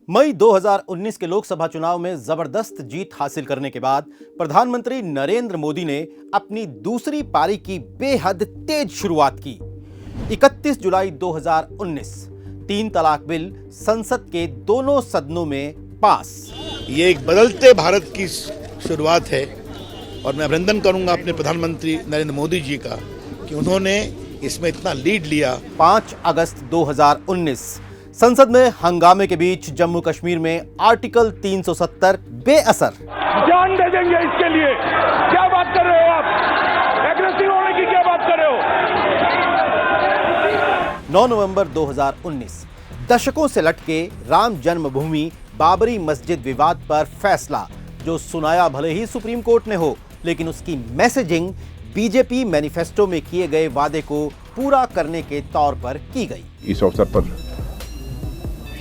मई 2019 के लोकसभा चुनाव में जबरदस्त जीत हासिल करने के बाद प्रधानमंत्री नरेंद्र मोदी ने अपनी दूसरी पारी की बेहद तेज शुरुआत की। 31 जुलाई 2019 तीन तलाक बिल संसद के दोनों सदनों में पास। ये एक बदलते भारत की शुरुआत है और मैं अभिनंदन करूंगा अपने प्रधानमंत्री नरेंद्र मोदी जी का कि उन्होंने इसमें इतना लीड लिया। 5 अगस्त 2019 संसद में हंगामे के बीच जम्मू कश्मीर में आर्टिकल 370 बेअसर। जान दे देंगे इसके लिए। क्या बात कर रहे हो आप? एग्रेसिव होने की क्या बात कर रहे हो? 9 नवंबर 2019 दशकों से लटके राम जन्मभूमि बाबरी मस्जिद विवाद पर फैसला, जो सुनाया भले ही सुप्रीम कोर्ट ने हो, लेकिन उसकी मैसेजिंग बीजेपी मैनिफेस्टो में किए गए वादे को पूरा करने के तौर पर की गई। इस अवसर पर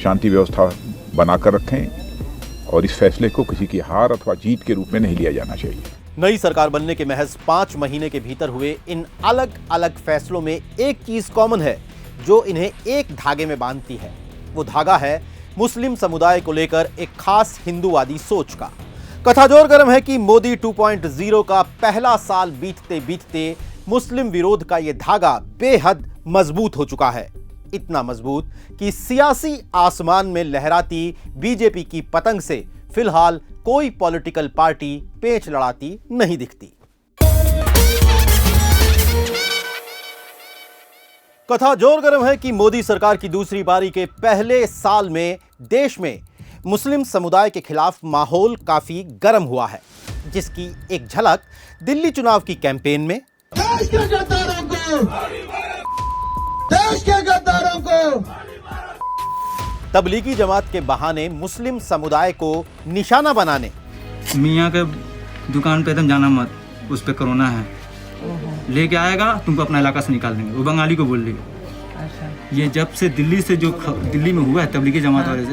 शांति व्यवस्था बनाकर रखें और इस फैसले को किसी की हार अथवा जीत के रूप में नहीं लिया जाना चाहिए। नई सरकार बनने के महज 5 महीने के भीतर हुए इन अलग अलग फैसलों में एक चीज कॉमन है जो इन्हें एक धागे में बांधती है। वो धागा है मुस्लिम समुदाय को लेकर एक खास हिंदूवादी सोच का। कथा जोर गर्म है कि मोदी 2.0 का पहला साल बीतते बीतते मुस्लिम विरोध का यह धागा बेहद मजबूत हो चुका है। इतना मजबूत कि सियासी आसमान में लहराती बीजेपी की पतंग से फिलहाल कोई पॉलिटिकल पार्टी पेंच लड़ाती नहीं दिखती। कथा जोर गर्म है कि मोदी सरकार की दूसरी पारी के पहले साल में देश में मुस्लिम समुदाय के खिलाफ माहौल काफी गर्म हुआ है, जिसकी एक झलक दिल्ली चुनाव की कैंपेन में देश के गद्दारों को तबलीगी जमात के बहाने मुस्लिम समुदाय को निशाना बनाने, मियाँ के दुकान पे एकदम जाना मत, उस पे कोरोना है, लेके आएगा तुमको अपना इलाका से निकाल देंगे, वो बंगाली को बोल देगा। अच्छा। ये जब से दिल्ली से जो दिल्ली में हुआ है तबलीगी जमात वाले से,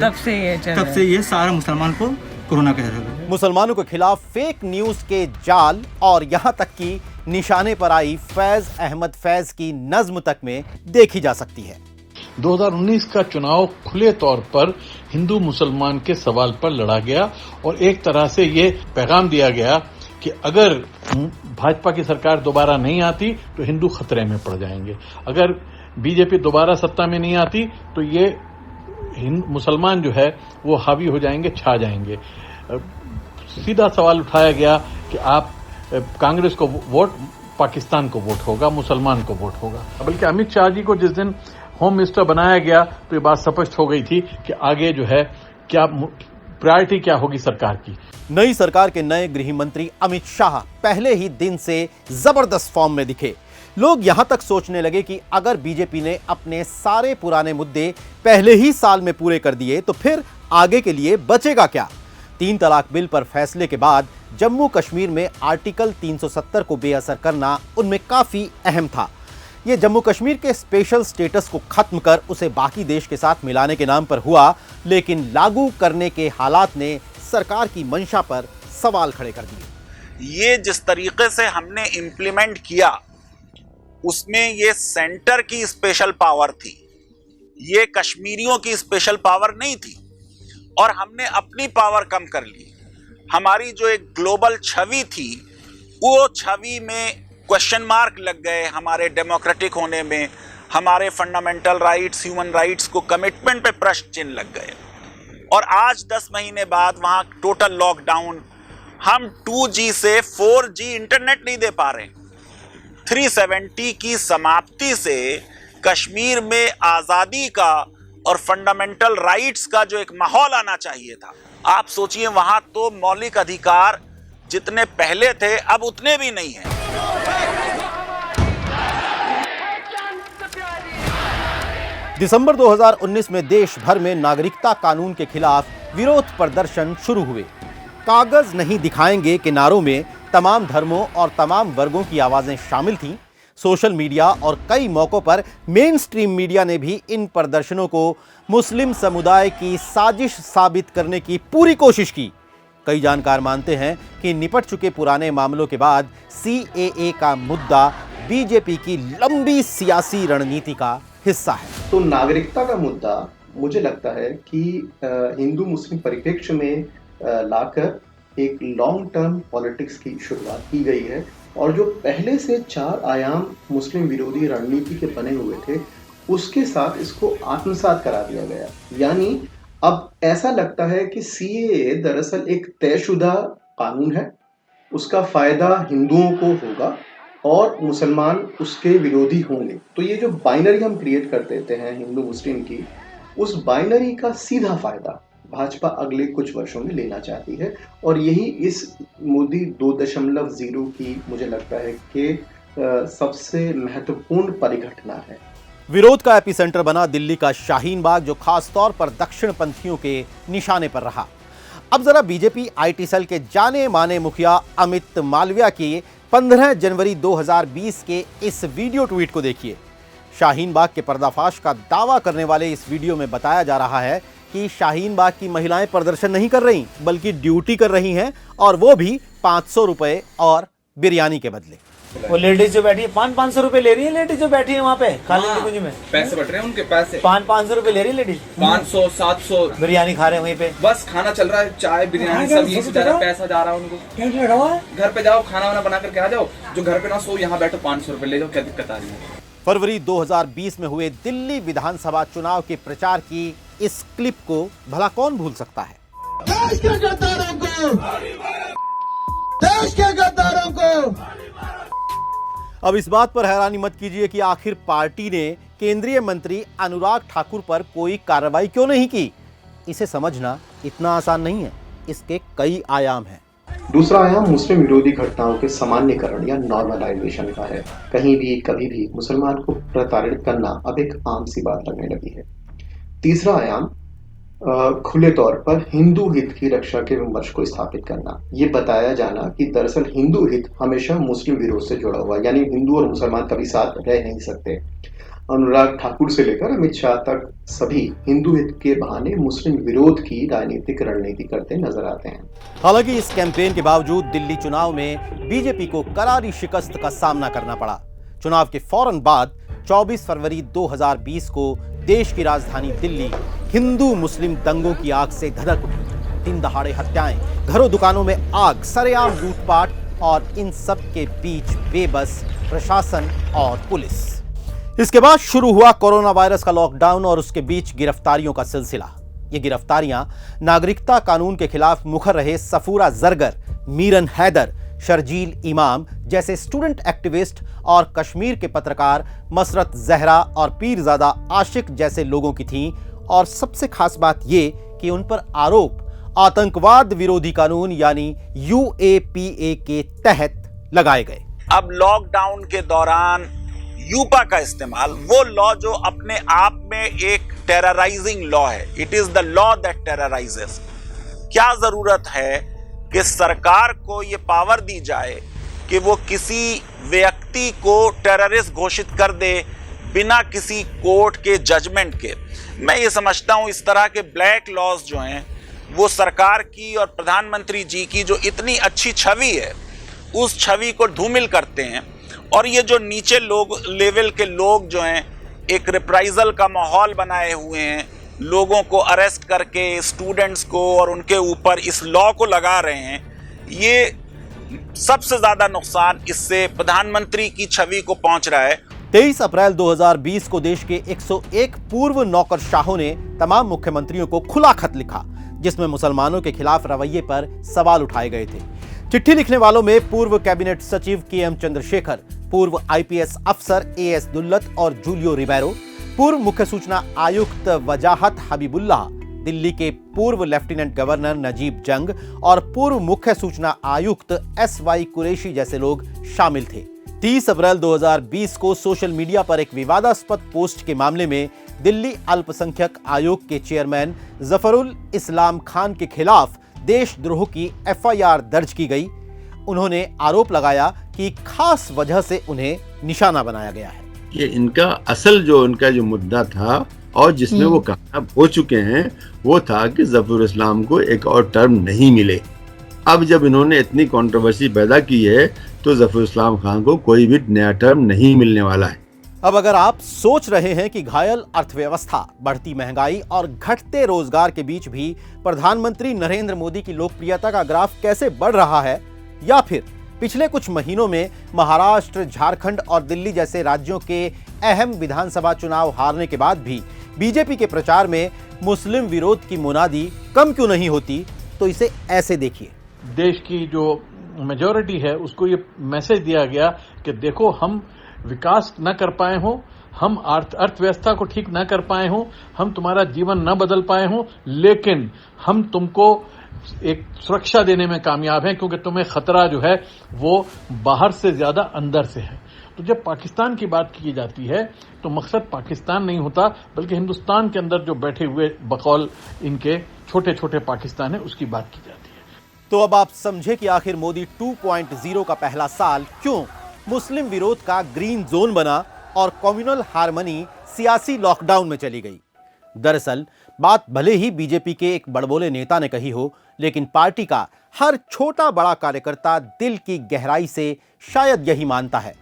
तब से ये सारा मुसलमान को कोरोना कह रहे हैं। मुसलमानों के खिलाफ फेक न्यूज के जाल और यहां तक कि निशाने पर आई फैज अहमद फैज की नज्म तक में देखी जा सकती है। 2019 का चुनाव खुले तौर पर हिंदू मुसलमान के सवाल पर लड़ा गया और एक तरह से ये पैगाम दिया गया कि अगर भाजपा की सरकार दोबारा नहीं आती तो हिंदू खतरे में पड़ जाएंगे, अगर बीजेपी दोबारा सत्ता में नहीं आती तो ये मुसलमान जो है वो हावी हो जाएंगे, छा जाएंगे। सीधा सवाल उठाया गया कि आप कांग्रेस को वोट, पाकिस्तान को वोट होगा, मुसलमान को वोट होगा। बल्कि अमित शाह जी को जिस दिन होम मिनिस्टर बनाया गया तो ये बात स्पष्ट हो गई थी कि आगे जो है क्या प्रायोरिटी क्या होगी सरकार की। नई सरकार के नए गृह मंत्री अमित शाह पहले ही दिन से जबरदस्त फॉर्म में दिखे। लोग यहां तक सोचने लगे कि अगर बीजेपी ने अपने सारे पुराने मुद्दे पहले ही साल में पूरे कर दिए तो फिर आगे के लिए बचेगा क्या। 3 तलाक बिल पर फैसले के बाद जम्मू कश्मीर में आर्टिकल 370 को बेअसर करना उनमें काफी अहम था। यह जम्मू कश्मीर के स्पेशल स्टेटस को खत्म कर उसे बाकी देश के साथ मिलाने के नाम पर हुआ, लेकिन लागू करने के हालात ने सरकार की मंशा पर सवाल खड़े कर दिए। ये जिस तरीके से हमने इंप्लीमेंट किया उसमें ये सेंटर की स्पेशल पावर थी, ये कश्मीरियों की स्पेशल पावर नहीं थी और हमने अपनी पावर कम कर ली। हमारी जो एक ग्लोबल छवि थी वो छवि में क्वेश्चन मार्क लग गए, हमारे डेमोक्रेटिक होने में, हमारे फंडामेंटल राइट्स, ह्यूमन राइट्स को कमिटमेंट पे प्रश्न चिन्ह लग गए। और आज 10 महीने बाद वहां टोटल लॉकडाउन, हम 2G से 4G इंटरनेट नहीं दे पा रहे। 370 की समाप्ति से कश्मीर में आज़ादी का और फंडामेंटल राइट्स का जो एक माहौल आना चाहिए था, आप सोचिए वहां तो मौलिक अधिकार जितने पहले थे अब उतने भी नहीं हैं। दिसंबर 2019 में देश भर में नागरिकता कानून के खिलाफ विरोध प्रदर्शन शुरू हुए। कागज नहीं दिखाएंगे के नारों में तमाम धर्मों और तमाम वर्गों की आवाजें शामिल थीं। सोशल मीडिया और कई मौकों पर मेन स्ट्रीम मीडिया ने भी इन प्रदर्शनों को मुस्लिम समुदाय की साजिश साबित करने की पूरी कोशिश की। कई जानकार मानते हैं कि निपट चुके पुराने मामलों के बाद CAA का मुद्दा बीजेपी की लंबी सियासी रणनीति का हिस्सा है। तो नागरिकता का मुद्दा मुझे लगता है कि हिंदू मुस्लिम परिप्रेक्ष्य में लाकर एक लॉन्ग टर्म पॉलिटिक्स की शुरुआत की गई है और जो पहले से 4 आयाम मुस्लिम विरोधी रणनीति के बने हुए थे उसके साथ इसको आत्मसात करा दिया गया। यानी अब ऐसा लगता है कि सीएए दरअसल एक तयशुदा कानून है, उसका फायदा हिंदुओं को होगा और मुसलमान उसके विरोधी होंगे। तो ये जो बाइनरी हम क्रिएट कर देते हैं हिंदू मुस्लिम की, उस बाइनरी का सीधा फायदा भाजपा अगले कुछ वर्षों में लेना चाहती है और यही इस मोदी 2.0 की मुझे लगता है कि सबसे महत्वपूर्ण परिघटना है। विरोध का एपिसेंटर बना दिल्ली का शाहीन बाग, जो खासतौर पर दक्षिण पंथियों के निशाने पर रहा। अब जरा बीजेपी आईटी सेल के जाने माने मुखिया अमित मालविया की 15 जनवरी 2020 के इस वीडियो ट्वीट को देखिए। शाहीन बाग के पर्दाफाश का दावा करने वाले इस वीडियो में बताया जा रहा है कि शाहीन बाग की महिलाएं प्रदर्शन नहीं कर रही बल्कि ड्यूटी कर रही हैं, और वो भी 500 रुपए और बिरयानी के बदले। वो लेडीज जो बैठी है 500 रुपए ले रही है, लेडीज जो बैठी है वहाँ पे खाली कुंज में पैसे बट रहे हैं उनके पैसे 500 रुपए ले रही है लेडीज, 500 700 बिरयानी खा रहे हैं वहीं पे, बस खाना चल रहा है, चाय बिरयानी सब यही से ज्यादा पैसा जा रहा है उनको। घर पे जाओ खाना वाना बना करके आ जाओ, जो घर पे ना सो यहाँ बैठो 500 रुपए ले जाओ, क्या दिक्कत आ रही है। फरवरी 2020 में हुए दिल्ली विधानसभा चुनाव के प्रचार की इस क्लिप को भला कौन भूल सकता है। देश के गद्दारों को अब इस बात पर हैरानी मत कीजिए कि आखिर पार्टी ने केंद्रीय मंत्री अनुराग ठाकुर पर कोई कार्रवाई क्यों नहीं की। इसे समझना इतना आसान नहीं है, इसके कई आयाम हैं। दूसरा आयाम मुस्लिम विरोधी घटनाओं के सामान्यकरण या नॉर्मलाइजेशन का है। कहीं भी कभी भी मुसलमान को प्रताड़ित करना अब एक आम सी बात लगने लगी है। तीसरा आयाम खुले तौर पर हिंदू हित की रक्षा के विमर्श को स्थापित करना, ये बताया जाना कि दरअसल हिंदू हित हमेशा मुस्लिम विरोध से जुड़ा हुआ, यानी हिंदू और मुसलमान कभी साथ रह नहीं सकते। अनुराग ठाकुर से लेकर अमित शाह तक सभी हिंदू हित के बहाने मुस्लिम विरोध की राजनीतिक रणनीति करते नजर आते हैं। हालांकि इस कैंपेन के बावजूद दिल्ली चुनाव में बीजेपी को करारी शिकस्त का सामना करना पड़ा। चुनाव के फौरन बाद 24 फरवरी 2020 को देश की राजधानी दिल्ली हिंदू मुस्लिम दंगों की आग से धधक उठी। दिन दहाड़े हत्याएं, घरों दुकानों में आग, सरेआम लूटपाट और इन सब के बीच बेबस प्रशासन और पुलिस। इसके बाद शुरू हुआ कोरोना वायरस का लॉकडाउन और उसके बीच गिरफ्तारियों का सिलसिला। ये गिरफ्तारियां नागरिकता कानून के खिलाफ मुखर रहे सफूरा जरगर, मीरन हैदर, शर्जील इमाम जैसे स्टूडेंट एक्टिविस्ट और कश्मीर के पत्रकार मसरत जहरा और पीरजादा आशिक जैसे लोगों की थीं। और सबसे खास बात यह कि उन पर आरोप आतंकवाद विरोधी कानून यानी UAPA के तहत लगाए गए। अब लॉकडाउन के दौरान यूपा का इस्तेमाल, वो लॉ जो अपने आप में एक टेरराइजिंग लॉ है, it is the law that terrorises. क्या जरूरत है कि सरकार को यह पावर दी जाए कि वो किसी व्यक्ति को टेररिस्ट घोषित कर दे बिना किसी कोर्ट के जजमेंट के। मैं ये समझता हूं इस तरह के ब्लैक लॉज जो हैं वो सरकार की और प्रधानमंत्री जी की जो इतनी अच्छी छवि है उस छवि को धूमिल करते हैं। और ये जो नीचे लोग लेवल के लोग जो हैं एक रिप्राइजल का माहौल बनाए हुए हैं, लोगों को अरेस्ट करके स्टूडेंट्स को और उनके ऊपर इस लॉ को लगा रहे हैं, ये सबसे ज्यादा नुकसान इससे प्रधानमंत्री की छवि को पहुंच रहा है। 23 अप्रैल 2020 को देश के 101 पूर्व नौकरशाहों ने तमाम मुख्यमंत्रियों को खुला खत लिखा, जिसमें मुसलमानों के खिलाफ रवैये पर सवाल उठाए गए थे। चिट्ठी लिखने वालों में पूर्व कैबिनेट सचिव KM चंद्रशेखर, पूर्व IPS अफसर AS दुल्लत और जूलियो रिबेरो, पूर्व मुख्य सूचना आयुक्त वजाहत हबीबुल्लाह, दिल्ली के पूर्व लेफ्टिनेंट गवर्नर नजीब जंग और पूर्व मुख्य सूचना आयुक्त SY कुरैशी जैसे लोग शामिल थे। 30 अप्रैल 2020 को सोशल मीडिया पर एक विवादास्पद पोस्ट के मामले में दिल्ली अल्पसंख्यक आयोग के चेयरमैन जफरुल इस्लाम खान के खिलाफ देशद्रोह की FIR दर्ज की गई। उन्होंने आरोप लगाया कि खास वजह से उन्हें निशाना बनाया गया है। ये इनका असल जो उनका जो मुद्दा था और जिसमें वो कामयाब हो चुके हैं वो था कि जफरुल इस्लाम को एक और टर्म नहीं मिले। अब जब इन्होंने इतनी कंट्रोवर्सी पैदा की है तो जफरुल इस्लाम खान को कोई भी नया टर्म नहीं मिलने वाला है। अब अगर आप सोच रहे हैं कि घायल अर्थव्यवस्था, बढ़ती महंगाई और घटते रोजगार के बीच भी प्रधानमंत्री नरेंद्र मोदी की लोकप्रियता का ग्राफ कैसे बढ़ रहा है, या फिर पिछले कुछ महीनों में महाराष्ट्र, झारखंड और दिल्ली जैसे राज्यों के अहम विधानसभा चुनाव हारने के बाद भी बीजेपी के प्रचार में मुस्लिम विरोध की मुनादी कम क्यों नहीं होती, तो इसे ऐसे देखिए। देश की जो मेजॉरिटी है उसको ये मैसेज दिया गया कि देखो, हम विकास न कर पाए हो, हम अर्थव्यवस्था को ठीक न कर पाए हो, हम तुम्हारा जीवन न बदल पाए हो, लेकिन हम तुमको एक सुरक्षा देने में कामयाब हैं, क्योंकि तुम्हें खतरा जो है वो बाहर से ज्यादा अंदर से है। तो जब पाकिस्तान की बात की जाती है तो मकसद पाकिस्तान नहीं होता, बल्कि हिंदुस्तान के अंदर जो बैठे हुए बकौल इनके छोटे छोटे पाकिस्तान है उसकी बात की जाती है। तो अब आप समझे कि आखिर मोदी 2.0 का पहला साल क्यों मुस्लिम विरोध का ग्रीन जोन बना और कम्युनल हार्मनी सियासी लॉकडाउन में चली गई। दरअसल बात भले ही बीजेपी के एक बड़बोले नेता ने कही हो, लेकिन पार्टी का हर छोटा बड़ा कार्यकर्ता दिल की गहराई से शायद यही मानता है,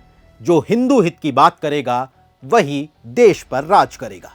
जो हिंदू हित की बात करेगा वही देश पर राज करेगा।